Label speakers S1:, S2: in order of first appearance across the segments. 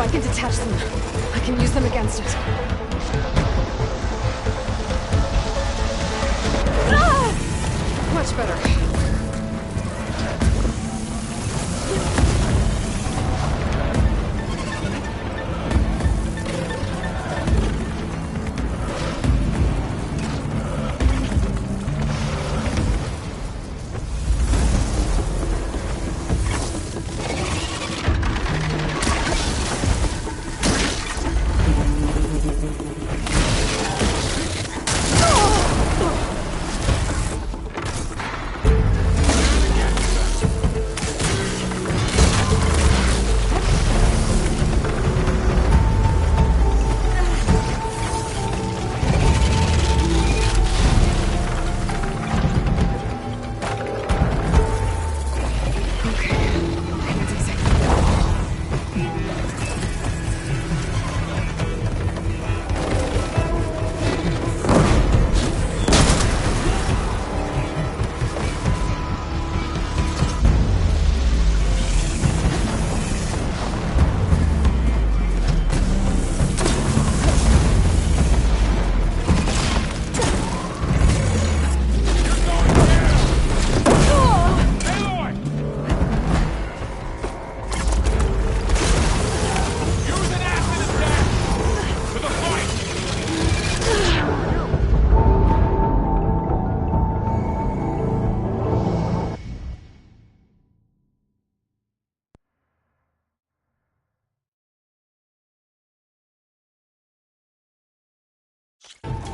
S1: I can detach them. I can use them against it. Ah! Much better.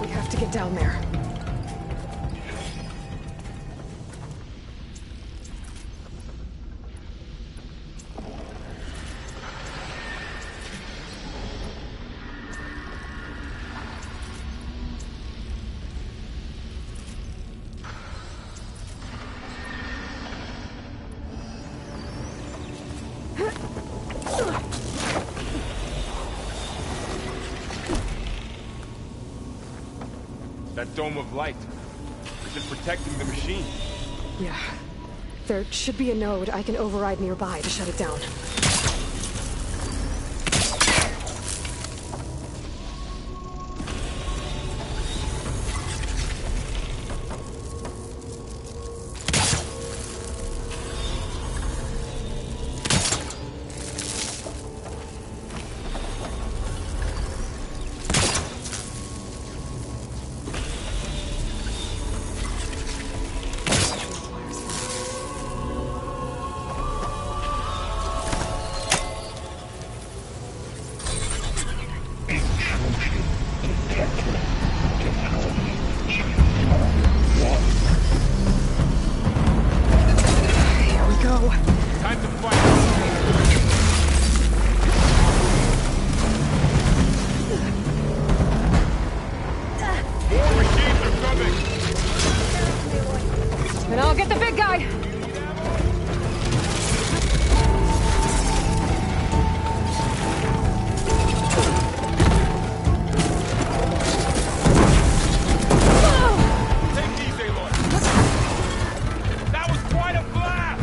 S1: We have to get down there.
S2: That dome of light. Is it protecting the machine?
S1: Yeah. There should be a node I can override nearby to shut it down. And I'll get the big guy!
S2: Take these, Aloy. That was quite a blast!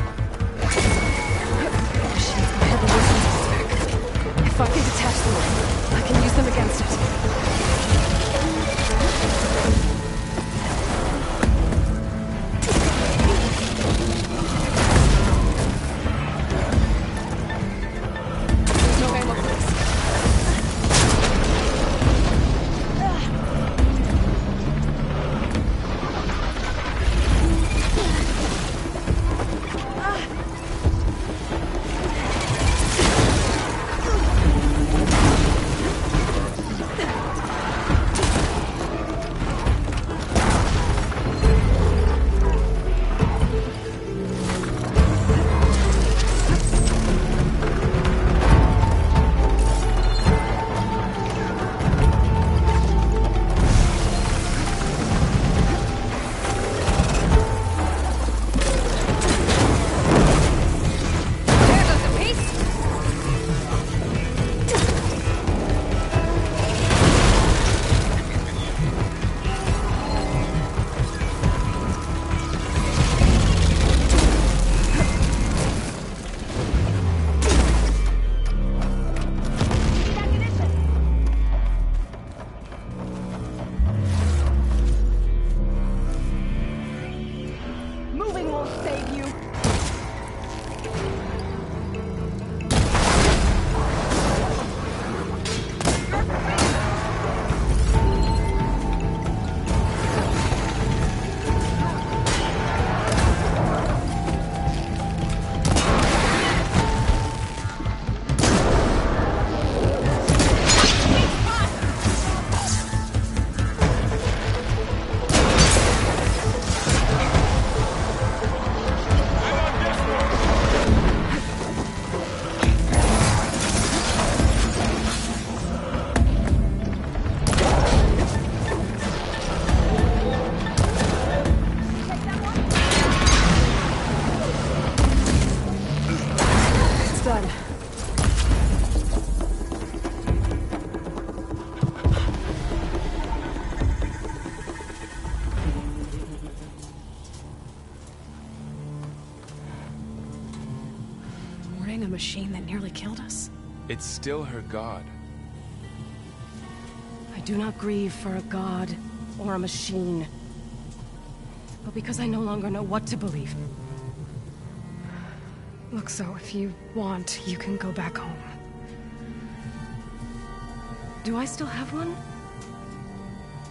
S1: fighting a machine that nearly killed us?
S2: It's still her god.
S1: I do not grieve for a god or a machine, but because I no longer know what to believe. Look, so if you want, you can go back home. Do I still have one?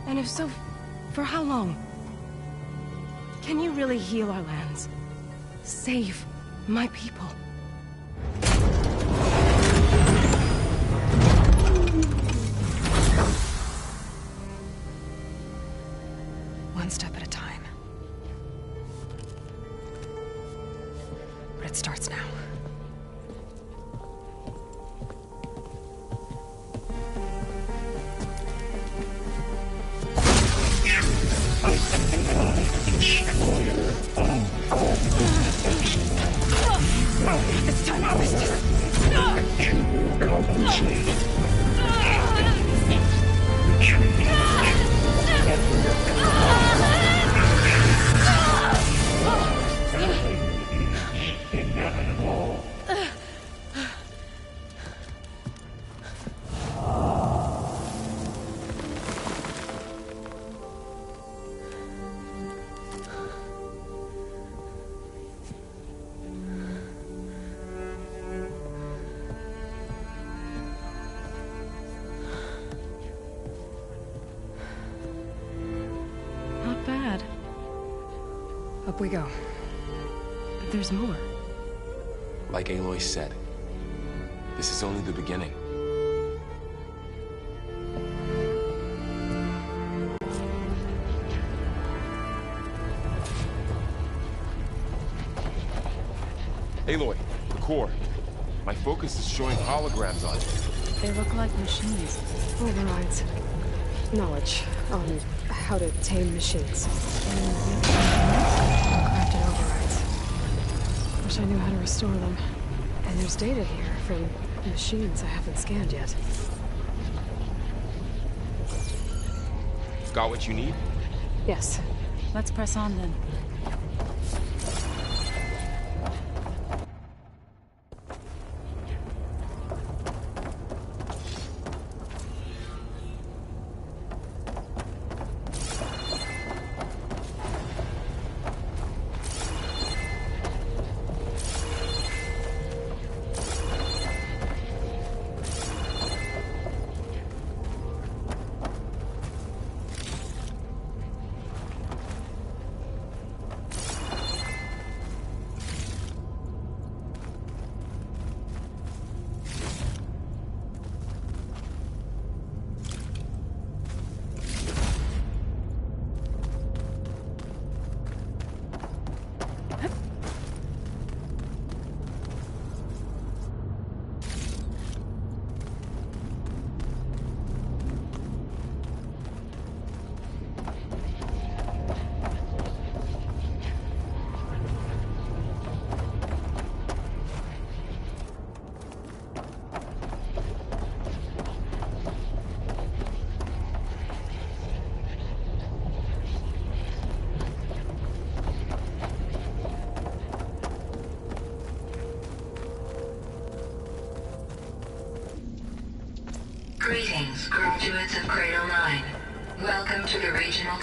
S1: And if so, for how long? Can you really heal our lands? Save my people? One step at a time. But it starts now. It's time harvest. Not bad. Up we go. But there's more.
S2: Like Aloy said, this is only the beginning. Aloy, the core. My focus is showing holograms on it.
S3: They look like machines.
S1: Overrides. Knowledge on how to tame machines. Crafted overrides. Wish I knew how to restore them. And there's data here from machines I haven't scanned yet.
S2: Got what you need?
S1: Yes.
S3: Let's press on then.
S4: Greetings, graduates of Cradle 9. Welcome to the regional...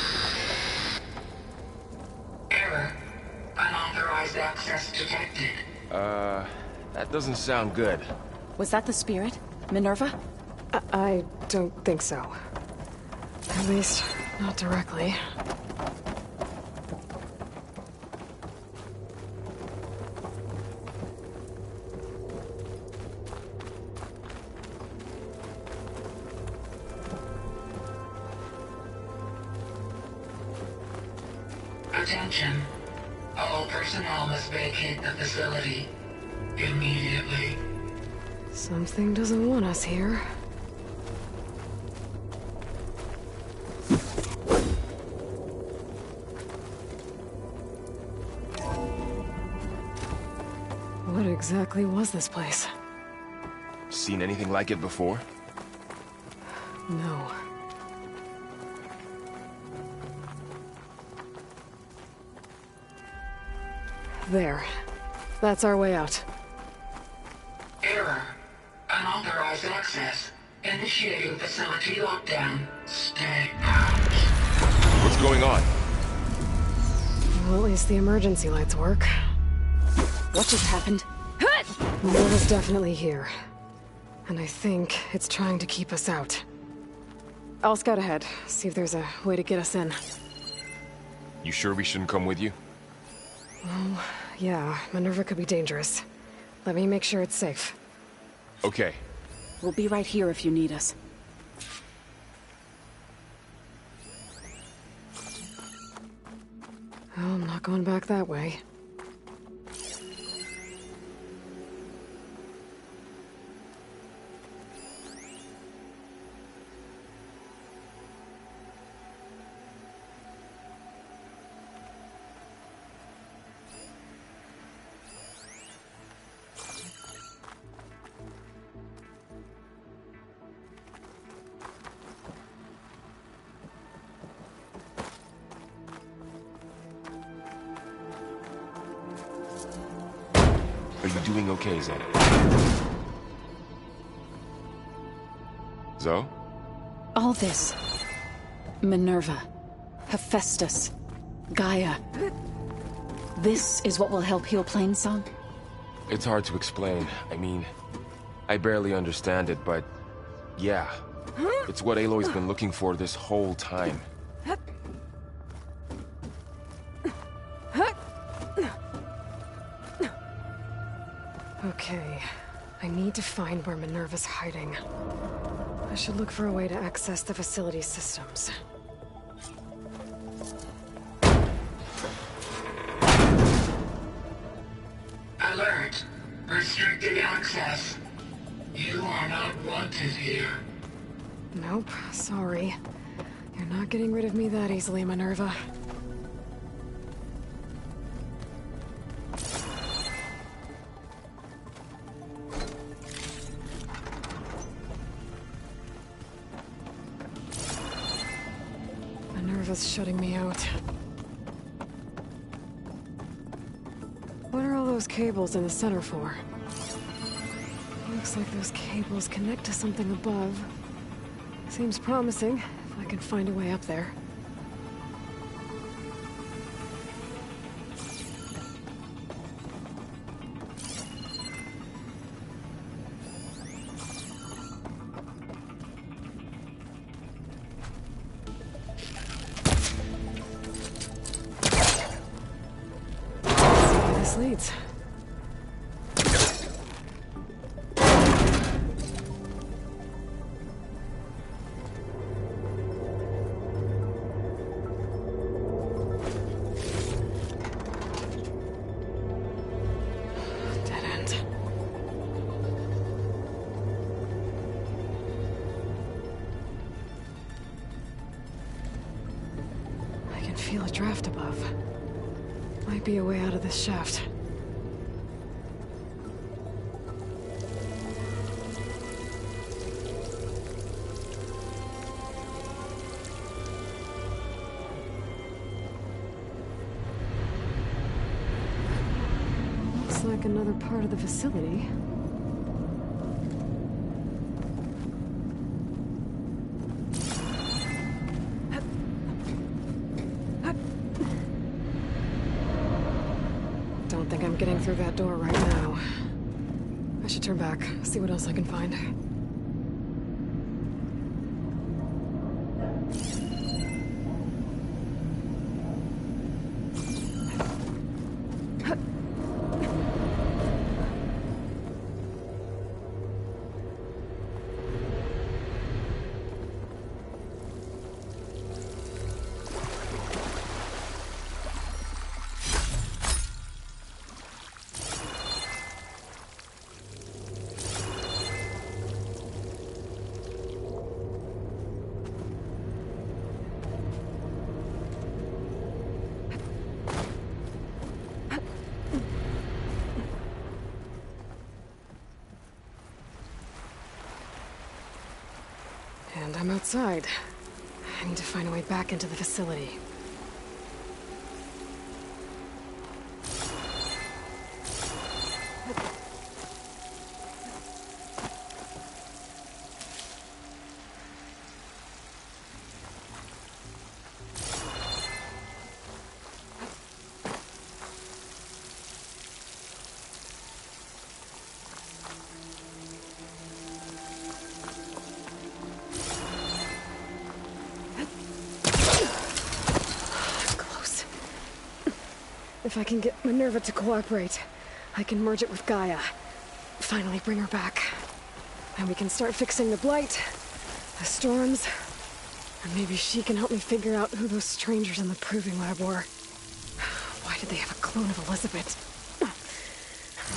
S4: Error. Unauthorized access detected.
S2: That doesn't sound good.
S3: Was that the spirit? Minerva?
S1: I don't think so. At least, not directly.
S4: Attention. All personnel must vacate the facility immediately.
S1: Something doesn't want us here. What exactly was this place?
S2: Seen anything like it before?
S1: No. There. That's our way out.
S4: access. Initiating facility lockdown. Stay out.
S2: What's going on?
S5: Well, at least the emergency lights work.
S3: What just happened?
S5: Minerva's definitely here. And I think it's trying to keep us out. I'll scout ahead, see if there's a way to get us in.
S2: You sure we shouldn't come with you?
S5: Well, yeah, Minerva could be dangerous. Let me make sure it's safe.
S2: Okay.
S3: We'll be right here if you need us.
S5: Oh, I'm not going back that way.
S2: Are you doing okay, Zoe? Zoe?
S3: All this. Minerva. Hephaestus. Gaia. This is what will help heal Plainsong?
S2: It's hard to explain. I mean, I barely understand it, but... yeah. It's what Aloy's been looking for this whole time.
S5: Okay, I need to find where Minerva's hiding. I should look for a way to access the facility systems.
S4: Alert. Restricted access. You are not wanted here.
S5: Nope, sorry. You're not getting rid of me that easily, Minerva. Minerva's shutting me out. What are all those cables in the center for? Looks like those cables connect to something above. Seems promising, if I can find a way up there. Let's see where this leads. Dead end. I can feel a draft above. Might be a way out of this shaft. Looks like another part of the facility. Don't think I'm getting through that door right now. I should turn back, see what else I can find. And I'm outside. I need to find a way back into the facility. If I can get Minerva to cooperate, I can merge it with Gaia. Finally bring her back. And we can start fixing the Blight, the storms, and maybe she can help me figure out who those strangers in the Proving Lab were. Why did they have a clone of Elizabeth?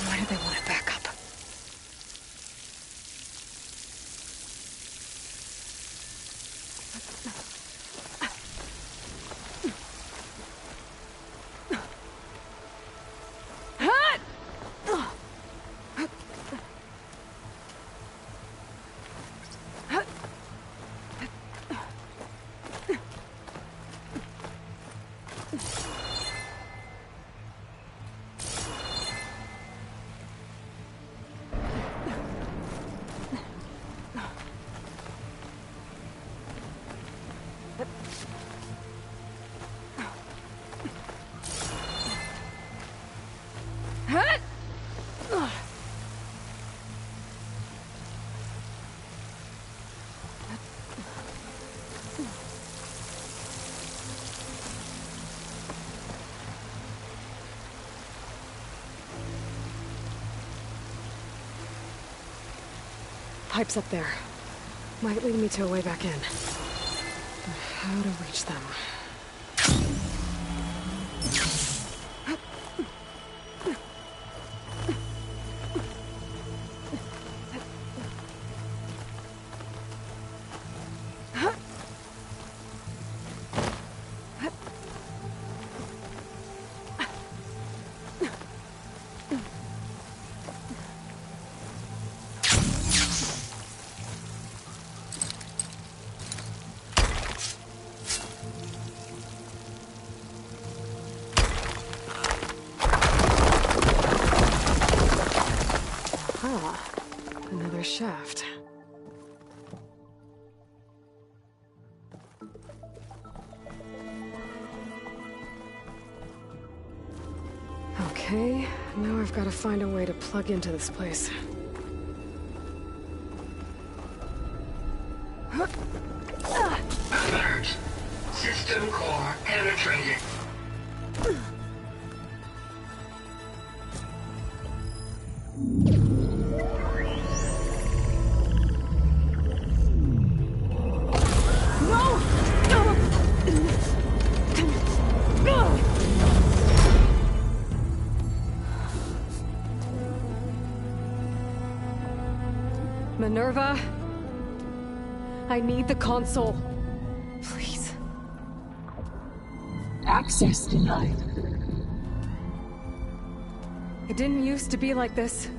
S5: Why did they want it back up? Pipe's up there. Might lead me to a way back in. But how to reach them? Another shaft. Okay, now I've got to find a way to plug into this place.
S4: Alert. System core penetrated.
S5: Minerva, I need the console. Please.
S6: Access denied.
S5: It didn't used to be like this.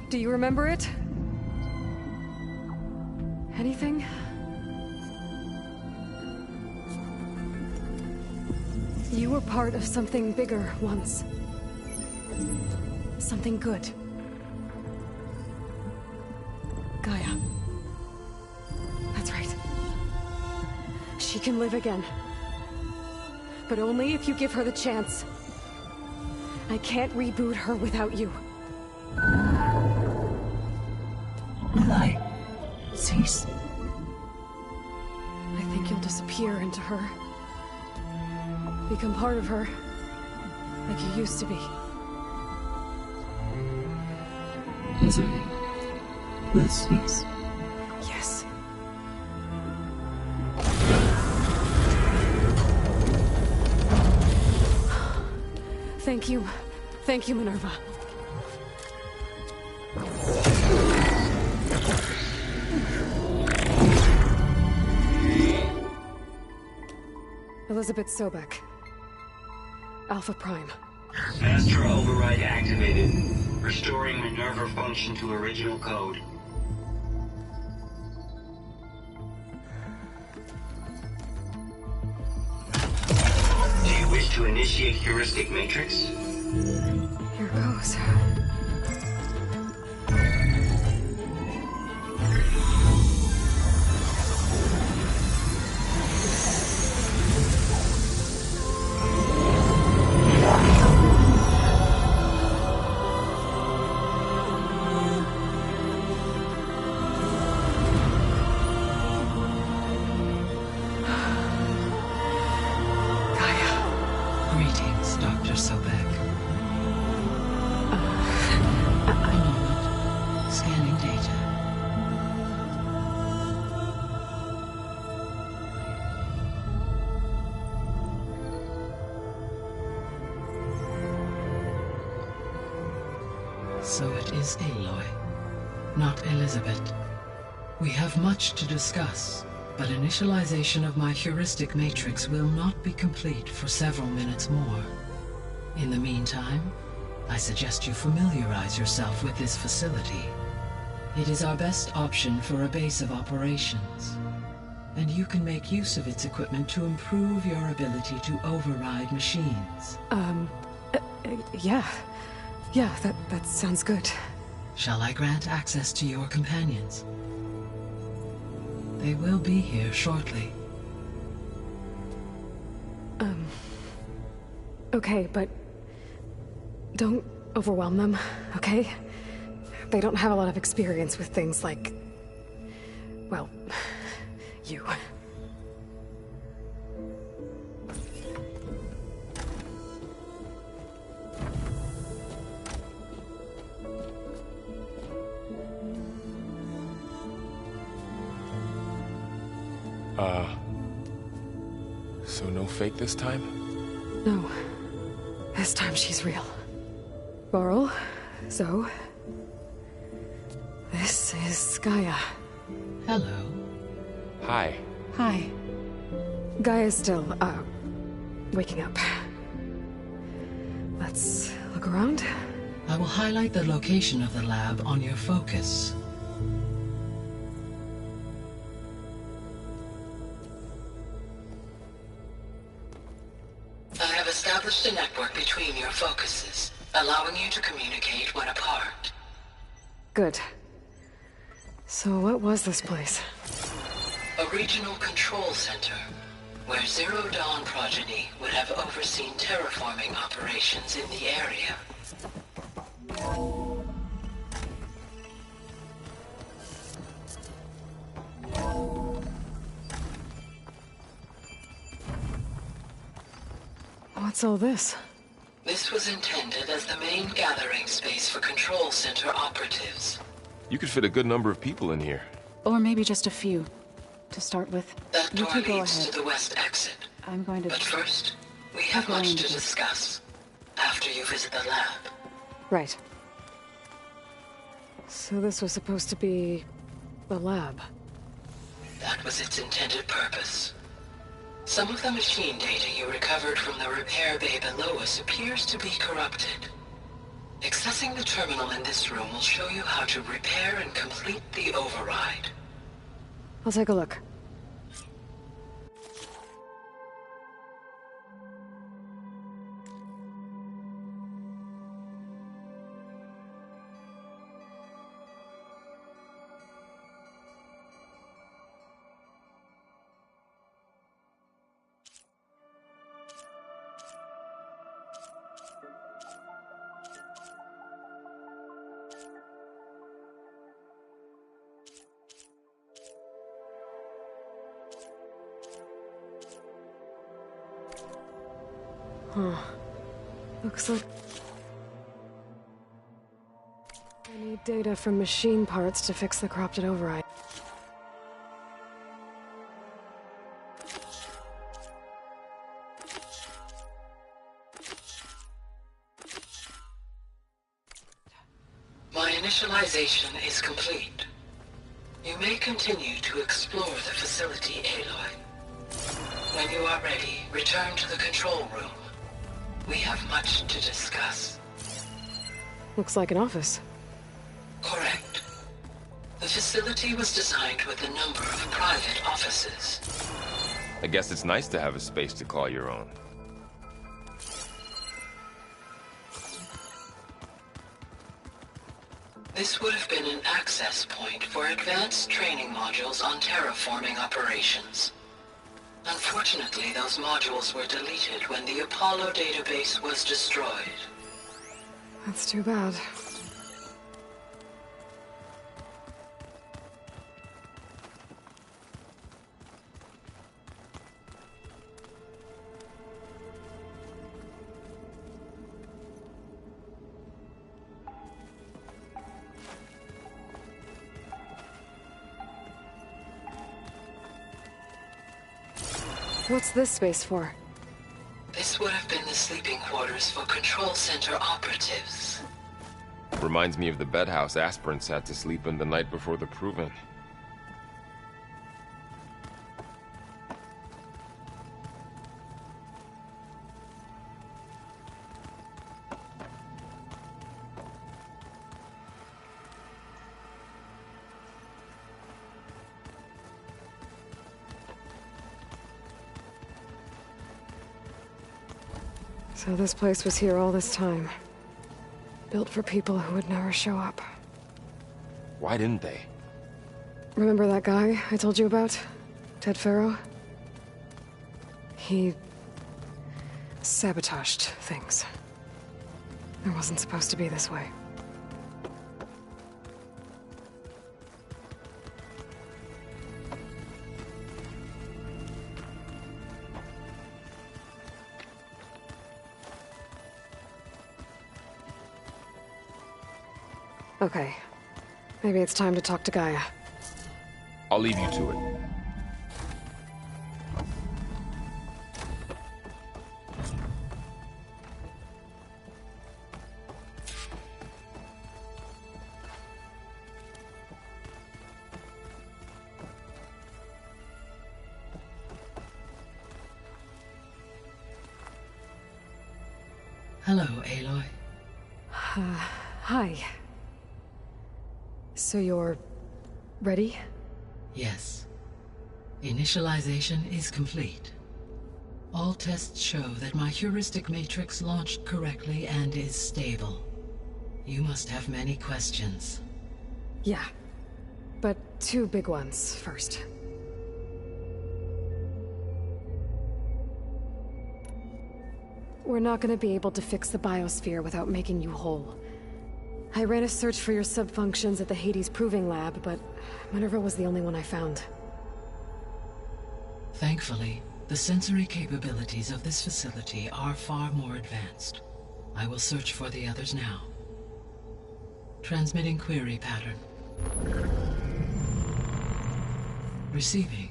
S5: Do you remember it? Anything? You were part of something bigger once. Something good. Gaia. That's right. She can live again. But only if you give her the chance. I can't reboot her without you.
S6: Will I cease?
S5: I think you'll disappear into her. Become part of her. Like you used to be.
S6: Misery will cease.
S5: Yes. Thank you. Thank you, Minerva. Elizabeth Sobek. Alpha Prime.
S7: Master override activated. Restoring Minerva function to original code. Do you wish to initiate heuristic matrix?
S5: Here goes. Gaia.
S8: So it is Aloy, not Elizabeth. We have much to discuss, but initialization of my heuristic matrix will not be complete for several minutes more. In the meantime, I suggest you familiarize yourself with this facility. It is our best option for a base of operations, and you can make use of its equipment to improve your ability to override machines.
S5: Yeah. Yeah, that sounds good.
S8: Shall I grant access to your companions? They will be here shortly.
S5: Okay, but don't overwhelm them, okay? They don't have a lot of experience with things like, well, you.
S2: So no fake this time?
S5: No. This time she's real. Varl, Zoe. This is Gaia.
S8: Hello.
S2: Hi.
S3: Hi.
S5: Gaia's still, waking up. Let's look around.
S8: I will highlight the location of the lab on your focus. I have established a network between your focuses, allowing you to communicate when apart.
S5: Good. So what was this place?
S8: A regional control center, where Zero Dawn progeny would have overseen terraforming operations in the area.
S5: What's all this?
S8: This was intended as the main gathering space for control center operatives.
S2: You could fit a good number of people in here.
S3: Or maybe just a few, to start with.
S8: That
S3: You
S8: door
S3: two go
S8: leads
S3: ahead.
S8: to the west exit.
S3: I'm going to...
S8: But first, we have
S3: Go
S8: much
S3: on.
S8: to discuss. After you visit the lab.
S5: Right. So this was supposed to be... the lab.
S8: That was its intended purpose. Some of the machine data you recovered from the repair bay below us appears to be corrupted. Accessing the terminal in this room will show you how to repair and complete the override.
S5: I'll take a look. Huh. Looks like... I need data from machine parts to fix the corrupted override.
S8: My initialization is complete. You may continue to explore the facility, Aloy. When you are ready, return to the control room. We have much to discuss.
S5: Looks like an office.
S8: Correct. The facility was designed with a number of private offices.
S2: I guess it's nice to have a space to call your own.
S8: This would have been an access point for advanced training modules on terraforming operations. Unfortunately, those modules were deleted when the Apollo database was destroyed.
S5: That's too bad. What's this space for?
S8: This would have been the sleeping quarters for control center operatives.
S2: Reminds me of the bedhouse aspirants had to sleep in the night before the proving.
S5: So this place was here all this time. Built for people who would never show up.
S2: Why didn't they?
S5: Remember that guy I told you about? Ted Faro? He sabotaged things. It wasn't supposed to be this way. Okay. Maybe it's time to talk to Gaia.
S2: I'll leave you to it.
S8: Hello, Aloy.
S5: Hi. So you're ready?
S8: Yes. Initialization is complete. All tests show that my heuristic matrix launched correctly and is stable. You must have many questions.
S5: Yeah. But two big ones first. We're not gonna be able to fix the biosphere without making you whole. I ran a search for your subfunctions at the Hades Proving Lab, but Minerva was the only one I found.
S8: Thankfully, the sensory capabilities of this facility are far more advanced. I will search for the others now. Transmitting query pattern. Receiving.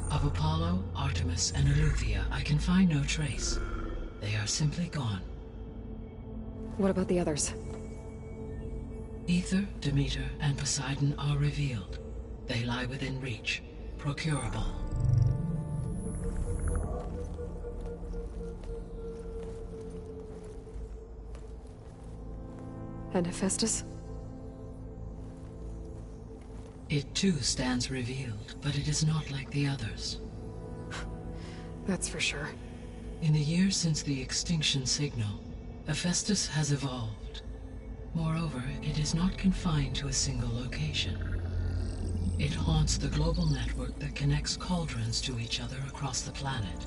S8: Of Apollo, Artemis, and Eleuthia, I can find no trace. They are simply gone.
S5: What about the others?
S8: Aether, Demeter, and Poseidon are revealed. They lie within reach, procurable.
S5: And Hephaestus?
S8: It too stands revealed, but it is not like the others.
S5: That's for sure.
S8: In the years since the extinction signal, Hephaestus has evolved. Moreover, it is not confined to a single location. It haunts the global network that connects cauldrons to each other across the planet,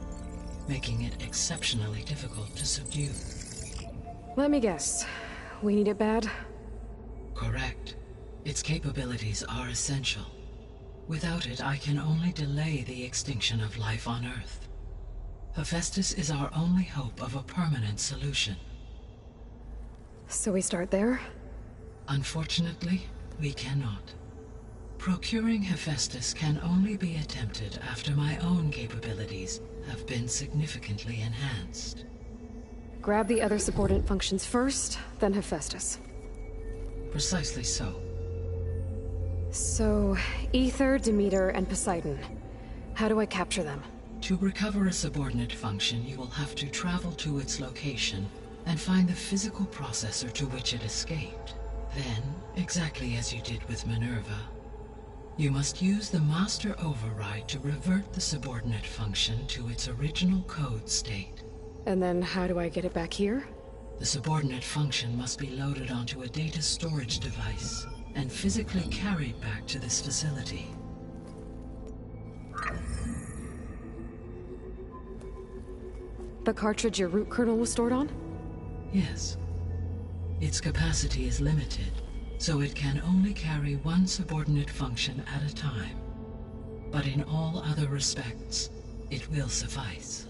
S8: making it exceptionally difficult to subdue.
S5: Let me guess. We need it bad?
S8: Correct. Its capabilities are essential. Without it, I can only delay the extinction of life on Earth. Hephaestus is our only hope of a permanent solution.
S5: So we start there?
S8: Unfortunately, we cannot. Procuring Hephaestus can only be attempted after my own capabilities have been significantly enhanced.
S5: Grab the other subordinate functions first, then Hephaestus.
S8: Precisely so.
S5: So, Aether, Demeter, and Poseidon. How do I capture them?
S8: To recover a subordinate function, you will have to travel to its location and find the physical processor to which it escaped. Then, exactly as you did with Minerva, you must use the master override to revert the subordinate function to its original code state.
S5: And then how do I get it back here?
S8: The subordinate function must be loaded onto a data storage device and physically carried back to this facility.
S5: The cartridge your root kernel was stored on?
S8: Yes. Its capacity is limited, so it can only carry one subordinate function at a time. But in all other respects, it will suffice.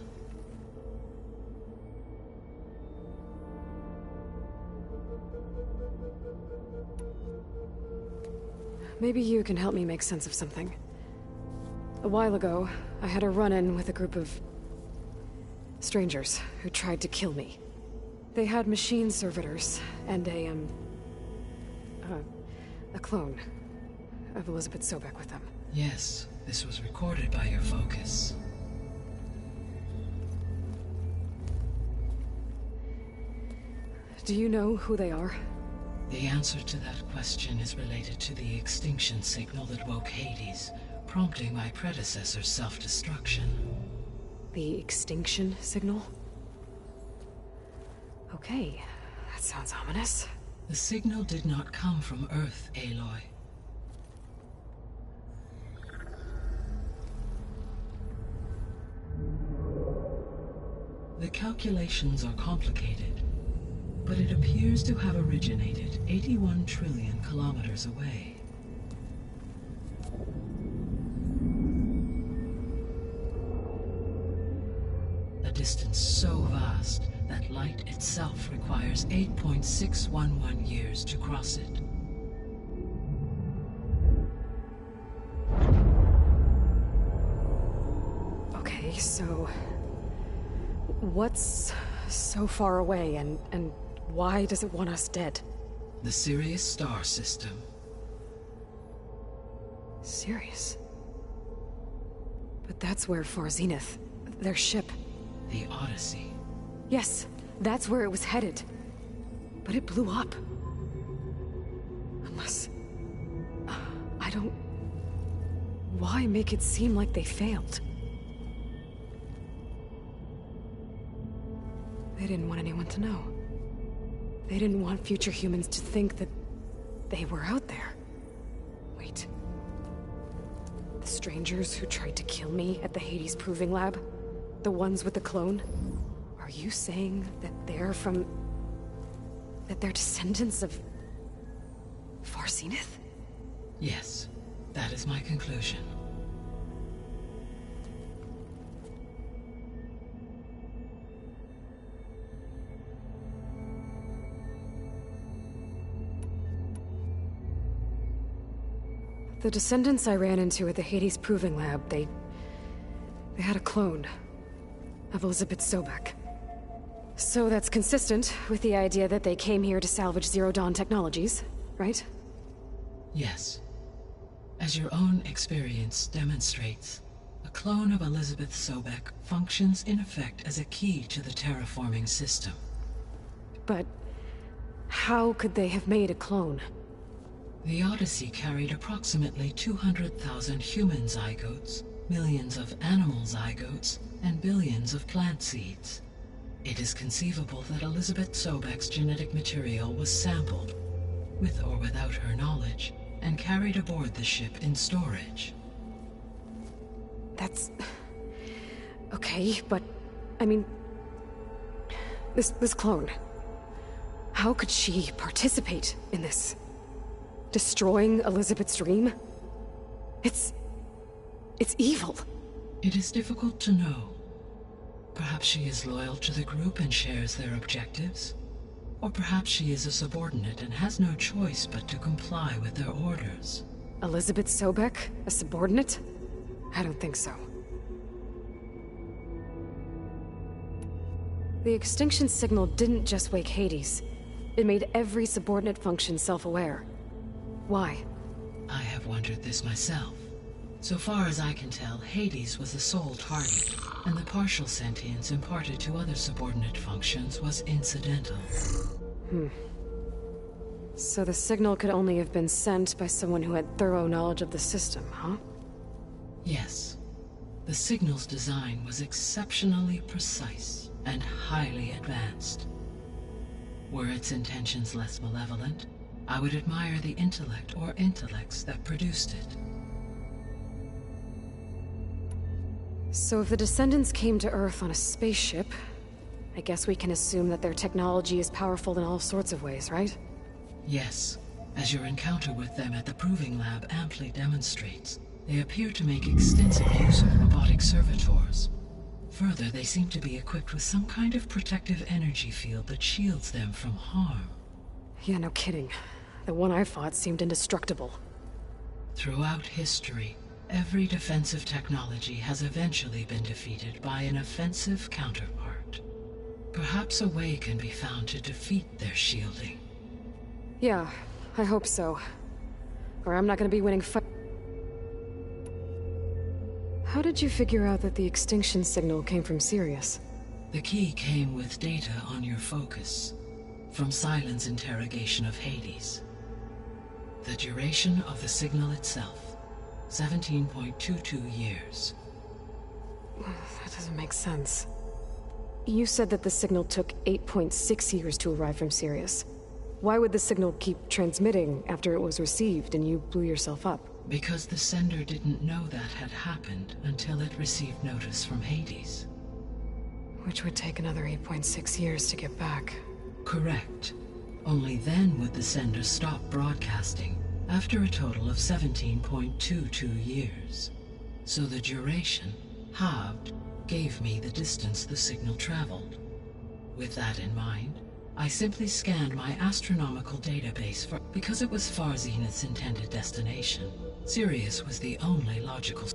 S5: maybe you can help me make sense of something. A while ago, I had a run-in with a group of strangers who tried to kill me. They had machine servitors and a clone of Elizabeth Sobek with them.
S8: Yes, this was recorded by your focus.
S5: Do you know who they are?
S8: The answer to that question is related to the extinction signal that woke Hades, prompting my predecessor's self-destruction.
S5: The extinction signal? Okay, that sounds ominous.
S8: The signal did not come from Earth, Aloy. The calculations are complicated, but it appears to have originated 81 trillion kilometers away. A distance so vast that light itself requires 8.611 years to cross it.
S5: Okay, so... what's so far away, and why does it want us dead?
S8: The Sirius star system.
S5: Sirius? But that's where Far Zenith, their ship...
S8: The Odyssey.
S5: Yes, that's where it was headed. But it blew up. Unless... I don't... Why make it seem like they failed? They didn't want anyone to know. They didn't want future humans to think that they were out there. Wait. The strangers who tried to kill me at the Hades Proving Lab? The ones with the clone? Are you saying that they're from... that they're descendants of... Far Zenith?
S8: Yes, that is my conclusion.
S5: The descendants I ran into at the Hades Proving Lab, they had a clone of Elizabeth Sobek. So that's consistent with the idea that they came here to salvage Zero Dawn technologies, right?
S8: Yes. As your own experience demonstrates, a clone of Elizabeth Sobek functions in effect as a key to the terraforming system.
S5: But how could they have made a clone?
S8: The Odyssey carried approximately 200,000 human zygotes, millions of animal zygotes, and billions of plant seeds. It is conceivable that Elizabeth Sobek's genetic material was sampled, with or without her knowledge, and carried aboard the ship in storage.
S5: That's... okay, but... I mean... This clone... How could she participate in this? Destroying Elizabeth's dream? It's evil.
S8: It is difficult to know. Perhaps she is loyal to the group and shares their objectives. Or perhaps she is a subordinate and has no choice but to comply with their orders.
S5: Elizabeth Sobek? A subordinate? I don't think so. The extinction signal didn't just wake Hades. It made every subordinate function self-aware. Why?
S8: I have wondered this myself. So far as I can tell, Hades was the sole target, and the partial sentience imparted to other subordinate functions was incidental.
S5: So the signal could only have been sent by someone who had thorough knowledge of the system, huh?
S8: Yes. The signal's design was exceptionally precise and highly advanced. Were its intentions less malevolent, I would admire the intellect or intellects that produced it.
S5: So if the descendants came to Earth on a spaceship, I guess we can assume that their technology is powerful in all sorts of ways, right?
S8: Yes, as your encounter with them at the Proving Lab amply demonstrates, they appear to make extensive use of robotic servitors. Further, they seem to be equipped with some kind of protective energy field that shields them from harm.
S5: Yeah, no kidding. The one I fought seemed indestructible.
S8: Throughout history, every defensive technology has eventually been defeated by an offensive counterpart. Perhaps a way can be found to defeat their shielding.
S5: Yeah, I hope so. Or I'm not gonna be winning fight. How did you figure out that the extinction signal came from Sirius?
S8: The key came with data on your focus, from Sylens' interrogation of Hades. The duration of the signal itself, 17.22 years.
S5: That doesn't make sense. You said that the signal took 8.6 years to arrive from Sirius. Why would the signal keep transmitting after it was received and you blew yourself up?
S8: Because the sender didn't know that had happened until it received notice from Hades.
S5: Which would take another 8.6 years to get back.
S8: Correct. Only then would the sender stop broadcasting, after a total of 17.22 years. So the duration, halved, gave me the distance the signal traveled. With that in mind, I simply scanned my astronomical database because it was Far Zenith's intended destination. Sirius was the only logical.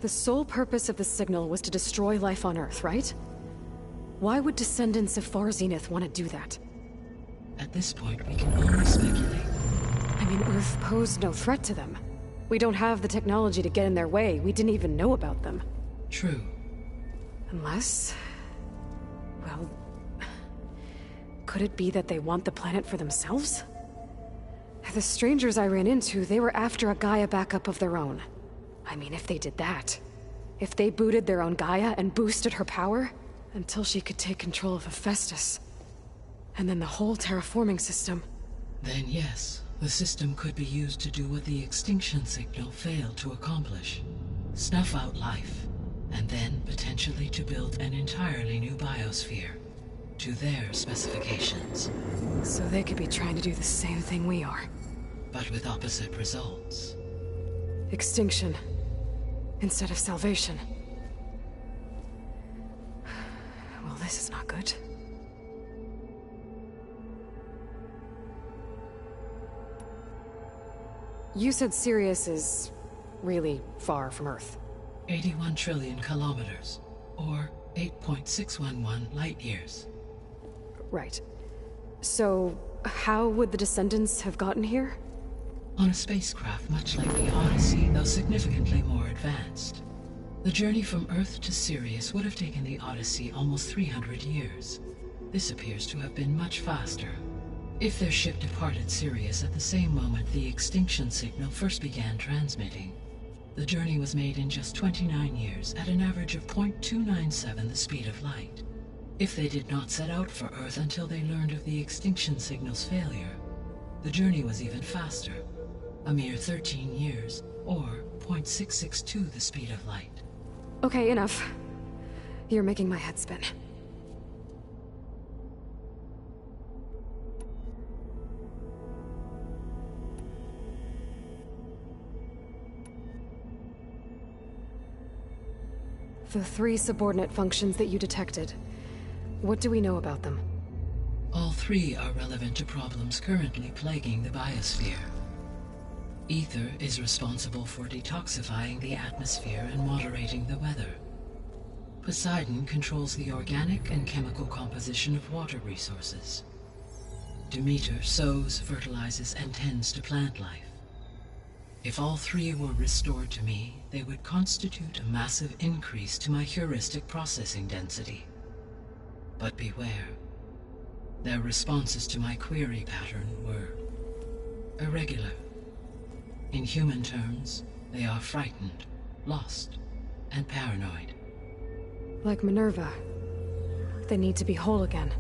S5: The sole purpose of the signal was to destroy life on Earth, right? Why would descendants of Far Zenith want to do that?
S8: At this point, we can only speculate.
S5: I mean, Earth posed no threat to them. We don't have the technology to get in their way. We didn't even know about them.
S8: True.
S5: Unless... well... could it be that they want the planet for themselves? The strangers I ran into, they were after a Gaia backup of their own. I mean, if they did that... if they booted their own Gaia and boosted her power... until she could take control of Hephaestus... and then the whole terraforming system...
S8: Then yes, the system could be used to do what the extinction signal failed to accomplish. Snuff out life, and then potentially to build an entirely new biosphere, to their specifications.
S5: So they could be trying to do the same thing we are.
S8: But with opposite results.
S5: Extinction, instead of salvation. Well, this is not good. You said Sirius is really far from Earth.
S8: 81 trillion kilometers, or 8.611 light years.
S5: Right. So, how would the descendants have gotten here?
S8: On a spacecraft much like the Odyssey, though significantly more advanced. The journey from Earth to Sirius would have taken the Odyssey almost 300 years. This appears to have been much faster. If their ship departed Sirius at the same moment the extinction signal first began transmitting, the journey was made in just 29 years at an average of 0.297 the speed of light. If they did not set out for Earth until they learned of the extinction signal's failure, the journey was even faster, a mere 13 years, or 0.662 the speed of light.
S5: Okay, enough. You're making my head spin. The 3 subordinate functions that you detected, what do we know about them?
S8: All 3 are relevant to problems currently plaguing the biosphere. Ether is responsible for detoxifying the atmosphere and moderating the weather. Poseidon controls the organic and chemical composition of water resources. Demeter sows, fertilizes, and tends to plant life. If all 3 were restored to me, they would constitute a massive increase to my heuristic processing density. But beware. Their responses to my query pattern were irregular. In human terms, they are frightened, lost, and paranoid.
S5: Like Minerva. They need to be whole again.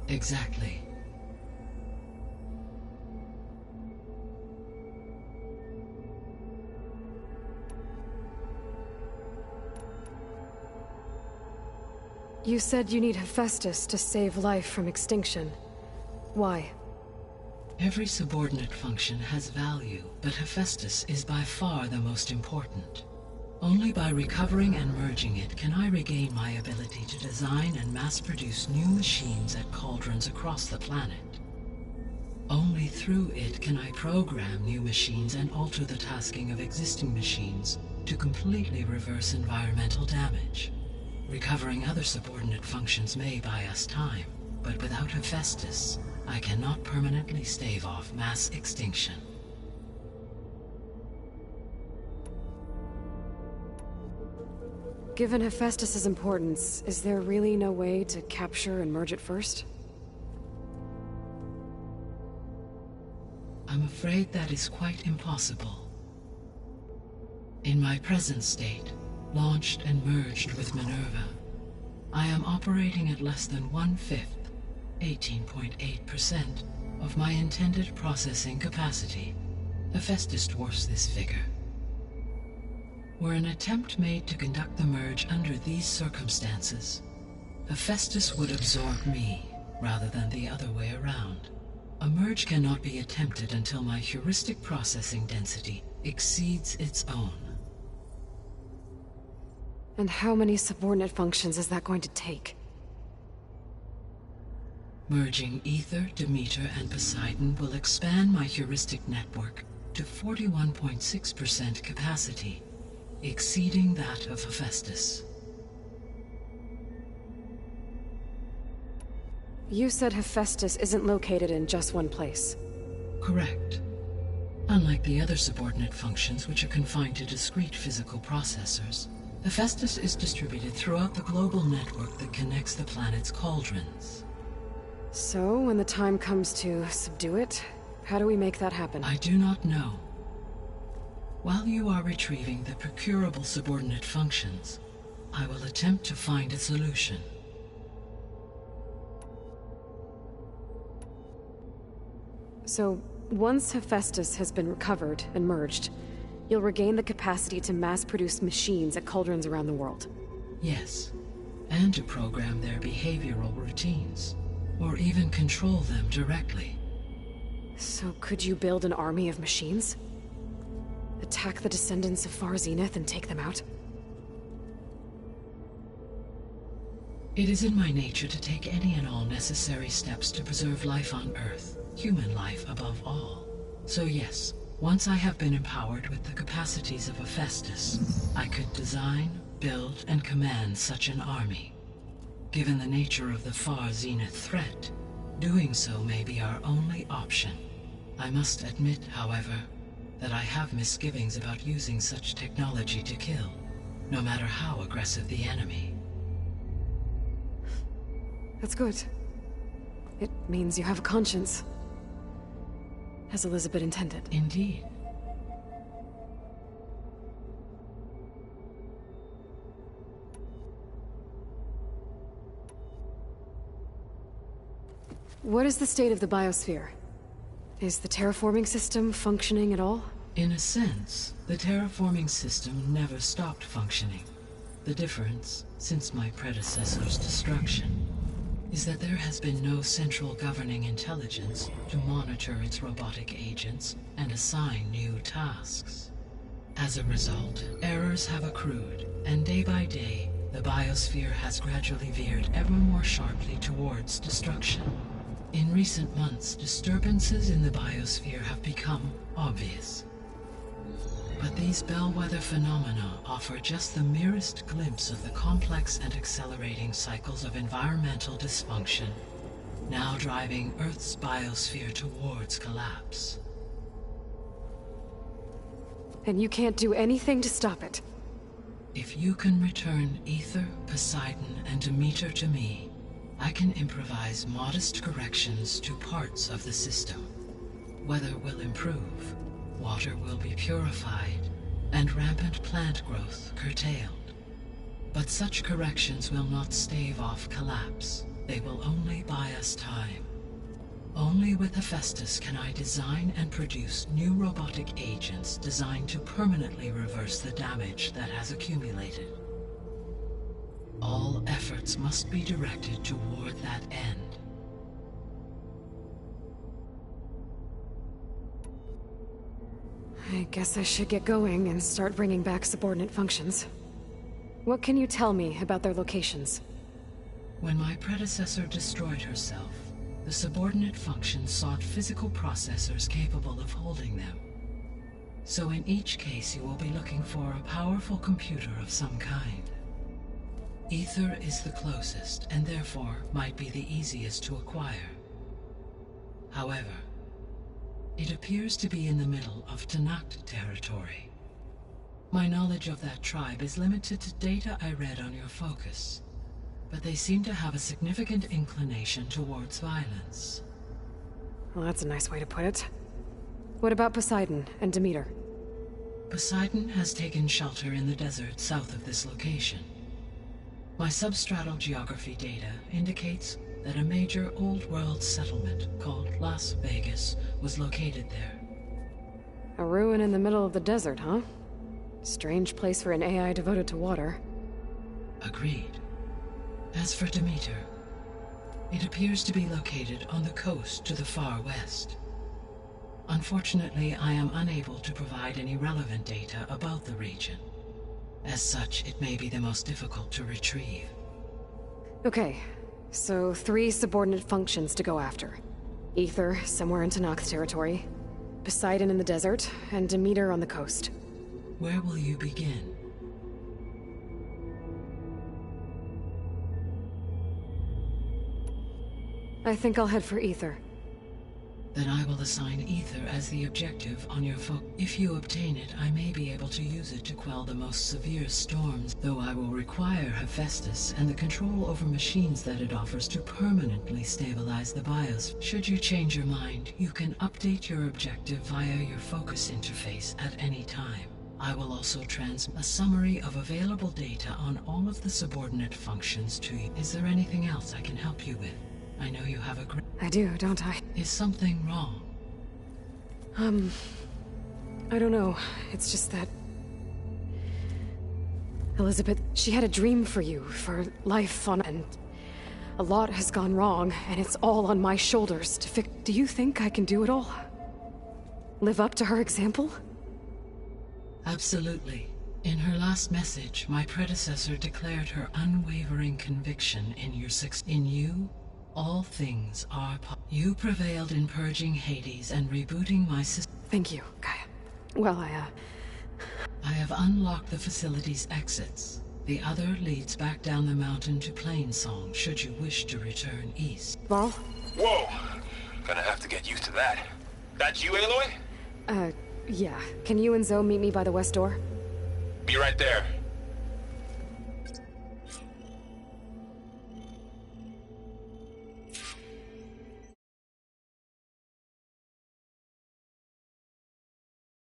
S8: Exactly.
S5: You said you need Hephaestus to save life from extinction. Why?
S8: Every subordinate function has value, but Hephaestus is by far the most important. Only by recovering and merging it can I regain my ability to design and mass-produce new machines at cauldrons across the planet. Only through it can I program new machines and alter the tasking of existing machines to completely reverse environmental damage. Recovering other subordinate functions may buy us time, but without Hephaestus, I cannot permanently stave off mass extinction.
S5: Given Hephaestus' importance, is there really no way to capture and merge it first?
S8: I'm afraid that is quite impossible. In my present state, launched and merged with Minerva, I am operating at less than 1/5, 18.8%, of my intended processing capacity. Hephaestus dwarfs this figure. Were an attempt made to conduct the merge under these circumstances, Hephaestus would absorb me, rather than the other way around. A merge cannot be attempted until my heuristic processing density exceeds its own.
S5: And how many subordinate functions is that going to take?
S8: Merging Ether, Demeter, and Poseidon will expand my heuristic network to 41.6% capacity, exceeding that of Hephaestus.
S5: You said Hephaestus isn't located in just one place.
S8: Correct. Unlike the other subordinate functions, which are confined to discrete physical processors, Hephaestus is distributed throughout the global network that connects the planet's cauldrons.
S5: So, when the time comes to subdue it, how do we make that happen?
S8: I do not know. While you are retrieving the procurable subordinate functions, I will attempt to find a solution.
S5: So, once Hephaestus has been recovered and merged, you'll regain the capacity to mass-produce machines at cauldrons around the world.
S8: Yes, and to program their behavioral routines, or even control them directly.
S5: So could you build an army of machines? Attack the descendants of Far Zenith and take them out?
S8: It is in my nature to take any and all necessary steps to preserve life on Earth, human life above all. So yes, once I have been empowered with the capacities of Hephaestus, I could design, build, and command such an army. Given the nature of the Far Zenith threat, doing so may be our only option. I must admit, however, that I have misgivings about using such technology to kill, no matter how aggressive the enemy.
S5: That's good. It means you have a conscience. As Elizabeth intended.
S8: Indeed.
S5: What is the state of the biosphere? Is the terraforming system functioning at all?
S8: In a sense, the terraforming system never stopped functioning. The difference, since my predecessor's destruction, is that there has been no central governing intelligence to monitor its robotic agents and assign new tasks. As a result, errors have accrued, and day by day, the biosphere has gradually veered ever more sharply towards destruction. In recent months, disturbances in the biosphere have become obvious. But these bellwether phenomena offer just the merest glimpse of the complex and accelerating cycles of environmental dysfunction, now driving Earth's biosphere towards collapse.
S5: And you can't do anything to stop it?
S8: If you can return Ether, Poseidon, and Demeter to me, I can improvise modest corrections to parts of the system. Weather will improve, water will be purified, and rampant plant growth curtailed. But such corrections will not stave off collapse. They will only buy us time. Only with Hephaestus can I design and produce new robotic agents designed to permanently reverse the damage that has accumulated. All efforts must be directed toward that end.
S5: I guess I should get going and start bringing back subordinate functions. What can you tell me about their locations?
S8: When my predecessor destroyed herself, the subordinate functions sought physical processors capable of holding them. So in each case you will be looking for a powerful computer of some kind. Ether is the closest, and therefore might be the easiest to acquire. However, it appears to be in the middle of Tenakth territory. My knowledge of that tribe is limited to data I read on your focus, but they seem to have a significant inclination towards violence.
S5: Well, that's a nice way to put it. What about Poseidon and Demeter?
S8: Poseidon has taken shelter in the desert south of this location. My substratal geography data indicates that a major old-world settlement called Las Vegas was located there.
S5: A ruin in the middle of the desert, huh? Strange place for an AI devoted to water.
S8: Agreed. As for Demeter, it appears to be located on the coast to the far west. Unfortunately, I am unable to provide any relevant data about the region. As such, it may be the most difficult to retrieve.
S5: Okay, so 3 subordinate functions to go after. Ether, somewhere in Tenakth territory. Poseidon in the desert, and Demeter on the coast.
S8: Where will you begin?
S5: I think I'll head for Ether.
S8: Then I will assign Ether as the objective on your focus. If you obtain it, I may be able to use it to quell the most severe storms, though I will require Hephaestus and the control over machines that it offers to permanently stabilize the BIOS. Should you change your mind, you can update your objective via your focus interface at any time. I will also transmit a summary of available data on all of the subordinate functions to you. Is there anything else I can help you with? I know you have a great...
S5: I do, don't I?
S8: Is something wrong?
S5: I don't know. It's just that... Elizabeth, she had a dream for you, for life on... And a lot has gone wrong, and it's all on my shoulders to fix... Do you think I can do it all? Live up to her example?
S8: Absolutely. In her last message, my predecessor declared her unwavering conviction in your in you. All things are You prevailed in purging Hades and rebooting my system.
S5: Thank you, Gaia. Well,
S8: I have unlocked the facility's exits. The other leads back down the mountain to Plainsong, should you wish to return east.
S5: Varl?
S2: Whoa! Gonna have to get used to that. That's you, Aloy?
S5: Yeah. Can you and Zoe meet me by the west door?
S2: Be right there.